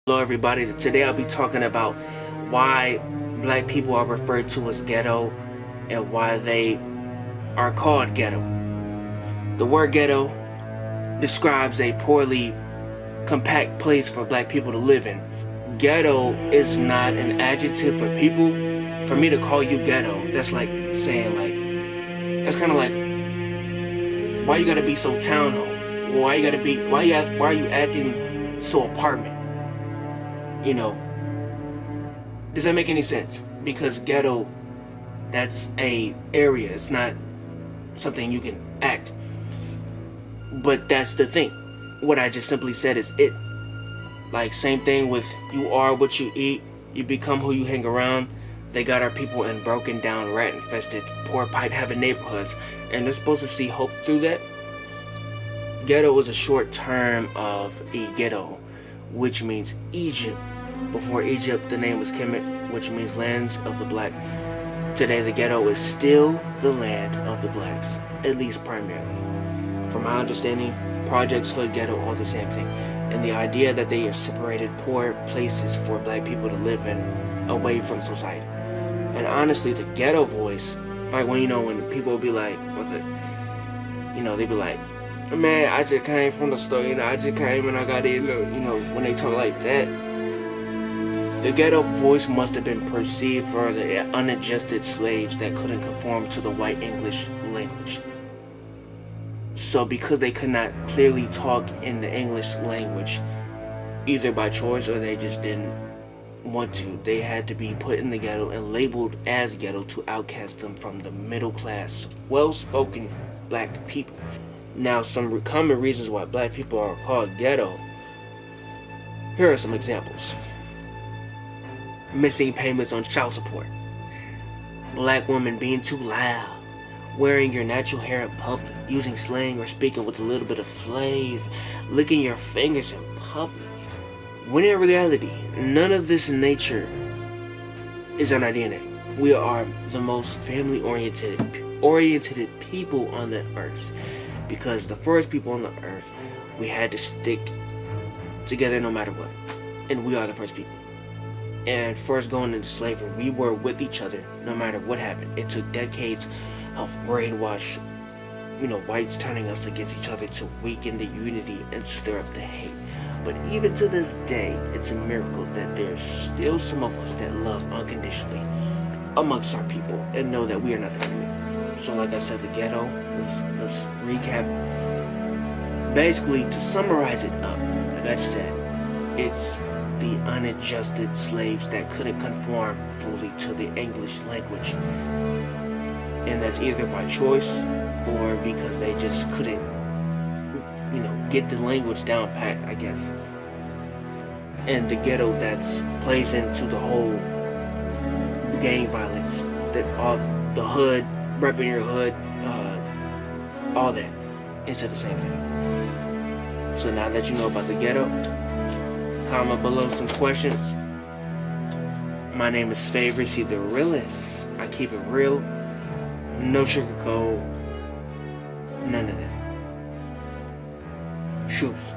Hello everybody, today I'll be talking about why black people are referred to as ghetto and why they are called ghetto. The word ghetto describes a poorly compact place for black people to live in. Ghetto is not an adjective for people. For me to call you ghetto, that's like saying that's kind of like, why you gotta be so town home? Why are you acting so apartment? You know, does that make any sense? Because ghetto, that's a area. It's not something you can act. But that's the thing. What I just simply said is it. Like, same thing with you are what you eat. You become who you hang around. They got our people in broken down, rat infested, poor pipe having neighborhoods, and they're supposed to see hope through that. Ghetto is a short term of ghetto, which means Egypt. Before Egypt, the name was Kemet, which means lands of the black. Today, the ghetto is still the land of the blacks, at least primarily. From my understanding, projects, hood, ghetto, all the same thing. And the idea that they are separated poor places for black people to live in, away from society. And honestly, the ghetto voice, like when people will be like, they be like, man, I just came from the store, I just came and I got it, when they talk like that. The ghetto voice must have been perceived for the unadjusted slaves that couldn't conform to the white English language. So because they could not clearly talk in the English language, either by choice or they just didn't want to, they had to be put in the ghetto and labeled as ghetto to outcast them from the middle class, well-spoken black people. Now, some common reasons why black people are called ghetto. Here are some examples. Missing payments on child support. Black women being too loud. Wearing your natural hair in public. Using slang or speaking with a little bit of flair. Licking your fingers in public. When in reality, none of this nature is in our DNA. We are the most family-oriented people on the earth. Because the first people on the earth, we had to stick together no matter what. And we are the first people. And first going into slavery, we were with each other no matter what happened. It took decades of brainwash, whites turning us against each other to weaken the unity and stir up the hate. But even to this day, it's a miracle that there's still some of us that love unconditionally amongst our people and know that we are not the enemy. So like I said, the ghetto, let's recap. Basically, to summarize it up, like I just said, it's the unadjusted slaves that couldn't conform fully to the English language. And that's either by choice or because they just couldn't, get the language down pat, I guess. And the ghetto that's plays into the whole gang violence, that all the hood, repping your hood, all that, into the same thing. So now that you know about the ghetto, comment below some questions. My name is Favors, the realist. I keep it real, no sugarcoat, none of that. Truth.